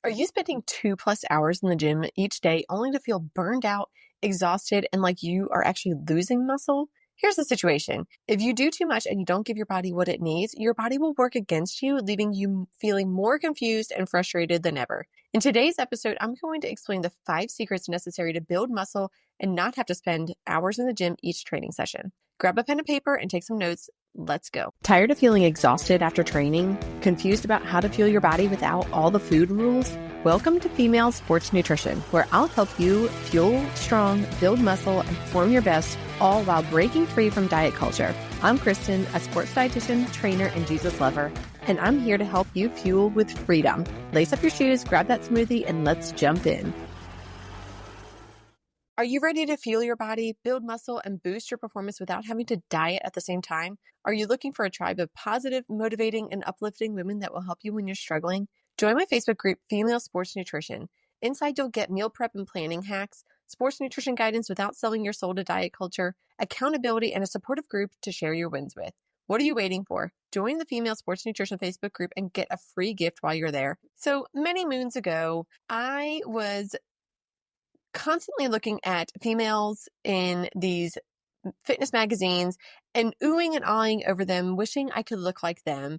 Are you spending 2+ hours in the gym each day only to feel burned out, exhausted, and like you are actually losing muscle? Here's the situation. If you do too much and you don't give your body what it needs, your body will work against you, leaving you feeling more confused and frustrated than ever. In today's episode, I'm going to explain the 5 secrets necessary to build muscle and not have to spend hours in the gym each training session. Grab a pen and paper and take some notes. Let's go. Tired of feeling exhausted after training? Confused about how to fuel your body without all the food rules? Welcome to Female Sports Nutrition, where I'll help you fuel strong, build muscle, and perform your best, all while breaking free from diet culture. I'm Kristen, a sports dietitian, trainer, and Jesus lover, and I'm here to help you fuel with freedom. Lace up your shoes, grab that smoothie, and let's jump in. Are you ready to fuel your body, build muscle, and boost your performance without having to diet at the same time? Are you looking for a tribe of positive, motivating, and uplifting women that will help you when you're struggling? Join my Facebook group, Female Sports Nutrition. Inside, you'll get meal prep and planning hacks, sports nutrition guidance without selling your soul to diet culture, accountability, and a supportive group to share your wins with. What are you waiting for? Join the Female Sports Nutrition Facebook group and get a free gift while you're there. So many moons ago, I was constantly looking at females in these fitness magazines and oohing and awing over them, wishing I could look like them.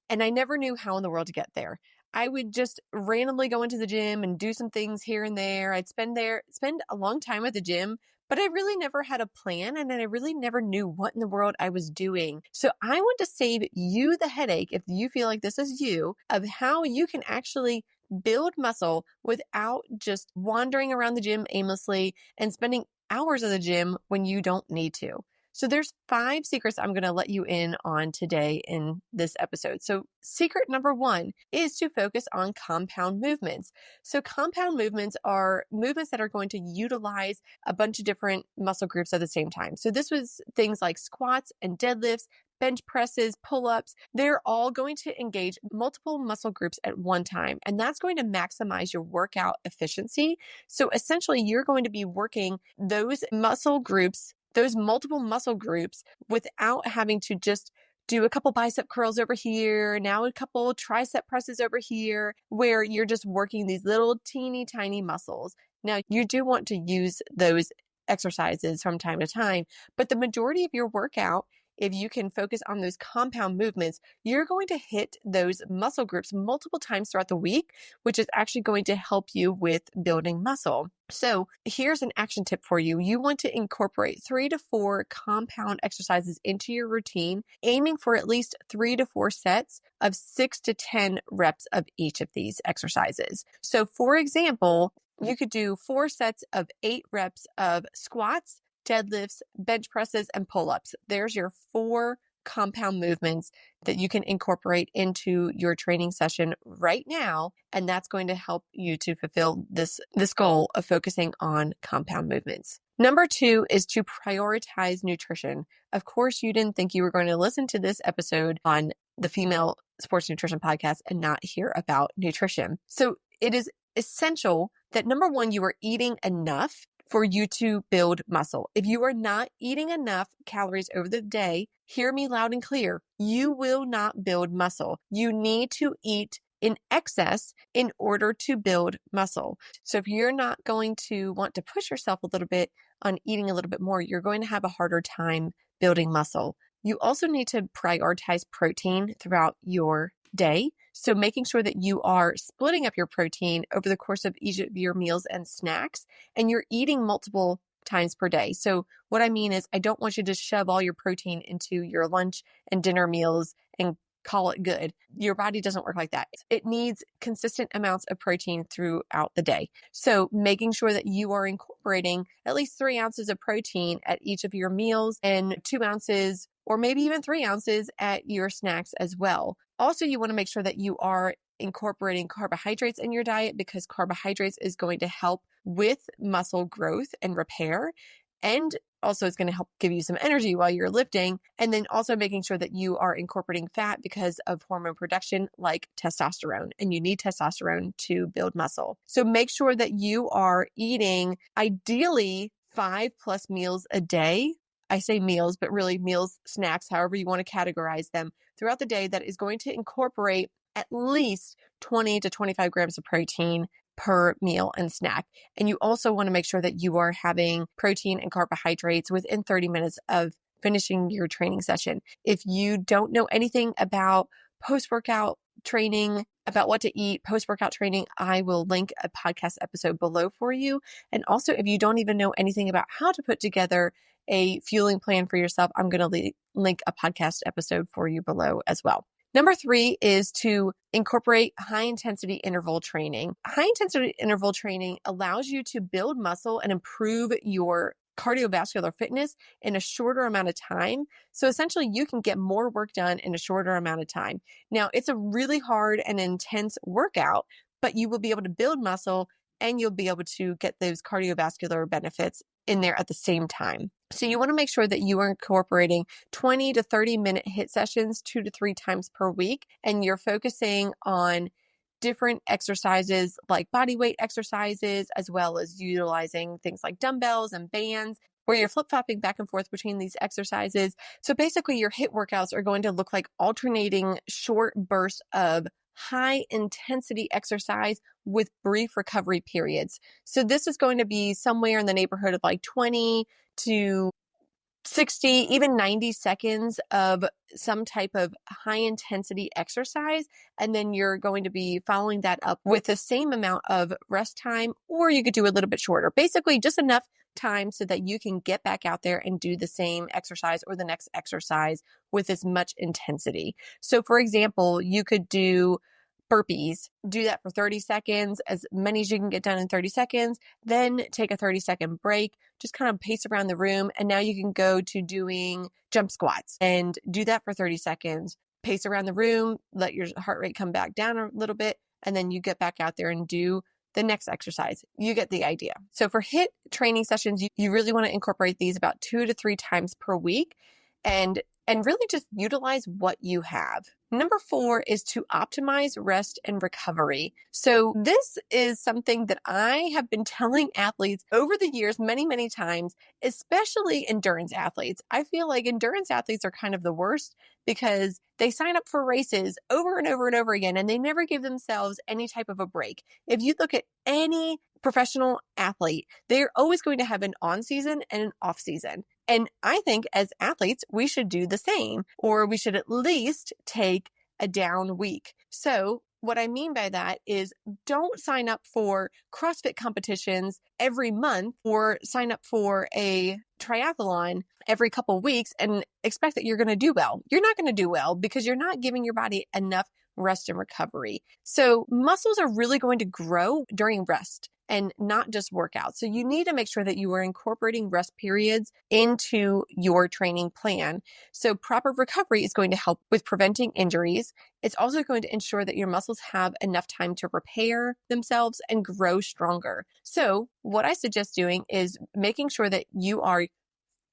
And I never knew how in the world to get there. I would just randomly go into the gym and do some things here and there. I'd spend a long time at the gym, but I really never had a plan, and I really never knew what in the world I was doing. So I want to save you the headache, if you feel like this is you, of how you can actually build muscle without just wandering around the gym aimlessly and spending hours at the gym when you don't need to. So there's 5 secrets I'm going to let you in on today in this episode. So secret number 1 is to focus on compound movements. So compound movements are movements that are going to utilize a bunch of different muscle groups at the same time. So this was things like squats and deadlifts, bench presses, pull-ups. They're all going to engage multiple muscle groups at one time, and that's going to maximize your workout efficiency. So essentially, you're going to be working those muscle groups, those multiple muscle groups, without having to just do a couple bicep curls over here, now a couple tricep presses over here, where you're just working these little teeny tiny muscles. Now, you do want to use those exercises from time to time, but the majority of your workout, if you can focus on those compound movements, you're going to hit those muscle groups multiple times throughout the week, which is actually going to help you with building muscle. So here's an action tip for you. You want to incorporate 3 to 4 compound exercises into your routine, aiming for at least 3 to 4 sets of 6 to 10 reps of each of these exercises. So for example, you could do 4 sets of 8 reps of squats, deadlifts, bench presses, and pull-ups. There's your 4 compound movements that you can incorporate into your training session right now, and that's going to help you to fulfill this goal of focusing on compound movements. Number 2 is to prioritize nutrition. Of course, you didn't think you were going to listen to this episode on the Female Sports Nutrition Podcast and not hear about nutrition. So it is essential that number 1, you are eating enough for you to build muscle. If you are not eating enough calories over the day, hear me loud and clear, you will not build muscle. You need to eat in excess in order to build muscle. So if you're not going to want to push yourself a little bit on eating a little bit more, you're going to have a harder time building muscle. You also need to prioritize protein throughout your day. So making sure that you are splitting up your protein over the course of each of your meals and snacks, and you're eating multiple times per day. So what I mean is, I don't want you to shove all your protein into your lunch and dinner meals and call it good. Your body doesn't work like that. It needs consistent amounts of protein throughout the day. So making sure that you are incorporating at least 3 ounces of protein at each of your meals and 2 ounces or maybe even 3 ounces at your snacks as well. Also, you want to make sure that you are incorporating carbohydrates in your diet, because carbohydrates is going to help with muscle growth and repair. And also it's going to help give you some energy while you're lifting. And then also making sure that you are incorporating fat because of hormone production like testosterone. And you need testosterone to build muscle. So make sure that you are eating ideally 5+ meals a day. I say meals, but really meals, snacks, however you want to categorize them throughout the day, that is going to incorporate at least 20 to 25 grams of protein per meal and snack. And you also want to make sure that you are having protein and carbohydrates within 30 minutes of finishing your training session. If you don't know anything about post-workout training, about what to eat, post-workout training, I will link a podcast episode below for you. And also, if you don't even know anything about how to put together a fueling plan for yourself, I'm going to link a podcast episode for you below as well. Number 3 is to incorporate high-intensity interval training. High-intensity interval training allows you to build muscle and improve your cardiovascular fitness in a shorter amount of time. So essentially, you can get more work done in a shorter amount of time. Now, it's a really hard and intense workout, but you will be able to build muscle and you'll be able to get those cardiovascular benefits in there at the same time. So you want to make sure that you are incorporating 20 to 30 minute HIIT sessions 2 to 3 times per week, and you're focusing on different exercises like body weight exercises, as well as utilizing things like dumbbells and bands, where you're flip-flopping back and forth between these exercises. So basically, your HIIT workouts are going to look like alternating short bursts of high intensity exercise with brief recovery periods. So this is going to be somewhere in the neighborhood of like 20 to 60, even 90 seconds of some type of high intensity exercise. And then you're going to be following that up with the same amount of rest time, or you could do a little bit shorter, basically just enough time so that you can get back out there and do the same exercise or the next exercise with as much intensity. So for example, you could do burpees, do that for 30 seconds, as many as you can get done in 30 seconds, then take a 30-second break, just kind of pace around the room. And now you can go to doing jump squats and do that for 30 seconds, pace around the room, let your heart rate come back down a little bit, and then you get back out there and do the next exercise. You get the idea. So for HIIT training sessions, you really want to incorporate these about 2 to 3 times per week and really just utilize what you have. Number 4 is to optimize rest and recovery. So this is something that I have been telling athletes over the years many, many times, especially endurance athletes. I feel like endurance athletes are kind of the worst because they sign up for races over and over and over again, and they never give themselves any type of a break. If you look at any professional athlete, they're always going to have an on season and an off season. And I think as athletes, we should do the same, or we should at least take a down week. So what I mean by that is don't sign up for CrossFit competitions every month or sign up for a triathlon every couple of weeks and expect that you're going to do well. You're not going to do well because you're not giving your body enough rest and recovery. So muscles are really going to grow during rest and not just workouts. So you need to make sure that you are incorporating rest periods into your training plan. So proper recovery is going to help with preventing injuries. It's also going to ensure that your muscles have enough time to repair themselves and grow stronger. So what I suggest doing is making sure that you are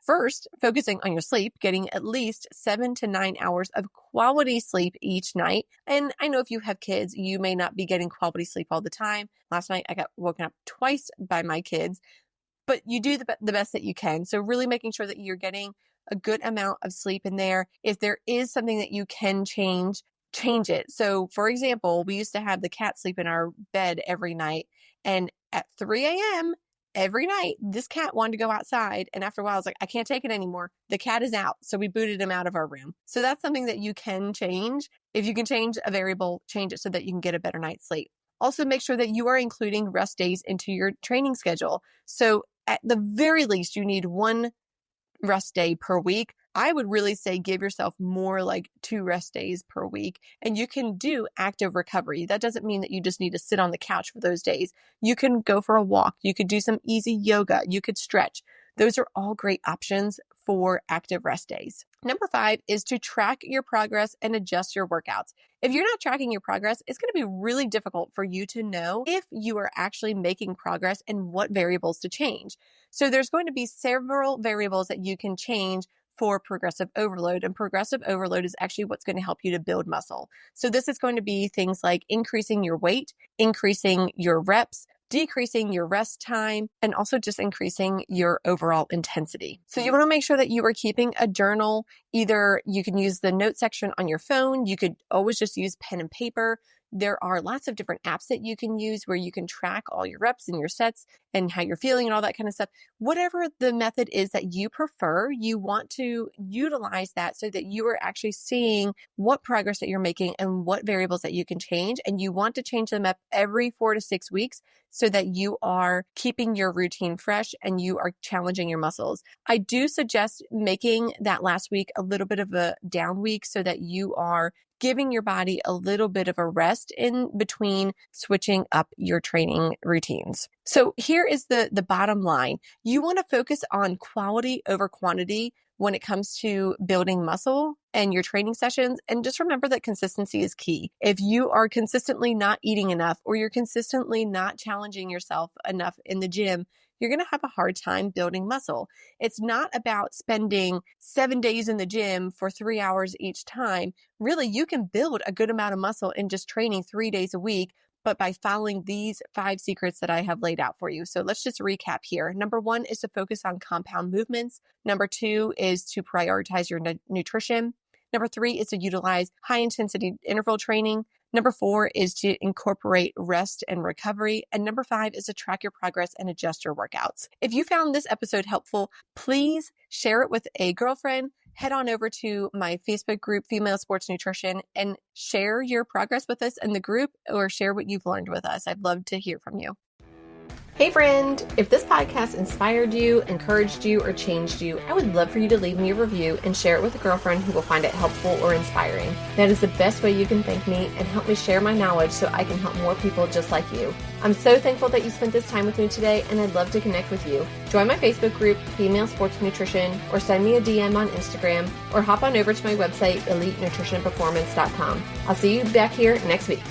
first, focusing on your sleep, getting at least 7 to 9 hours of quality sleep each night. And I know if you have kids, you may not be getting quality sleep all the time. Last night, I got woken up twice by my kids, but you do the best that you can. So really making sure that you're getting a good amount of sleep in there. If there is something that you can change it. So for example, we used to have the cat sleep in our bed every night. And at 3 a.m., every night, this cat wanted to go outside. And after a while, I was like, I can't take it anymore. The cat is out. So we booted him out of our room. So that's something that you can change. If you can change a variable, change it so that you can get a better night's sleep. Also, make sure that you are including rest days into your training schedule. So at the very least, you need 1 rest day per week. I would really say give yourself more like 2 rest days per week, and you can do active recovery. That doesn't mean that you just need to sit on the couch for those days. You can go for a walk. You could do some easy yoga. You could stretch. Those are all great options for active rest days. Number 5 is to track your progress and adjust your workouts. If you're not tracking your progress, it's going to be really difficult for you to know if you are actually making progress and what variables to change. So there's going to be several variables that you can change for progressive overload, and progressive overload is actually what's going to help you to build muscle. So this is going to be things like increasing your weight, increasing your reps, decreasing your rest time, and also just increasing your overall intensity. So you want to make sure that you are keeping a journal. Either you can use the note section on your phone. You could always just use pen and paper. There are lots of different apps that you can use where you can track all your reps and your sets and how you're feeling and all that kind of stuff. Whatever the method is that you prefer, you want to utilize that so that you are actually seeing what progress that you're making and what variables that you can change. And you want to change them up every 4 to 6 weeks so that you are keeping your routine fresh and you are challenging your muscles. I do suggest making that last week a little bit of a down week so that you are giving your body a little bit of a rest in between switching up your training routines. So here is the bottom line. You want to focus on quality over quantity when it comes to building muscle and your training sessions. And just remember that consistency is key. If you are consistently not eating enough or you're consistently not challenging yourself enough in the gym, you're going to have a hard time building muscle. It's not about spending 7 days in the gym for 3 hours each time. Really, you can build a good amount of muscle in just training 3 days a week, but by following these 5 secrets that I have laid out for you. So let's just recap here. Number 1 is to focus on compound movements. Number 2 is to prioritize your nutrition. Number 3 is to utilize high intensity interval training. Number 4 is to incorporate rest and recovery. And number 5 is to track your progress and adjust your workouts. If you found this episode helpful, please share it with a girlfriend. Head on over to my Facebook group, Female Sports Nutrition, and share your progress with us in the group or share what you've learned with us. I'd love to hear from you. Hey friend, if this podcast inspired you, encouraged you, or changed you, I would love for you to leave me a review and share it with a girlfriend who will find it helpful or inspiring. That is the best way you can thank me and help me share my knowledge so I can help more people just like you. I'm so thankful that you spent this time with me today, and I'd love to connect with you. Join my Facebook group, Female Sports Nutrition, or send me a DM on Instagram, or hop on over to my website, EliteNutritionPerformance.com. I'll see you back here next week.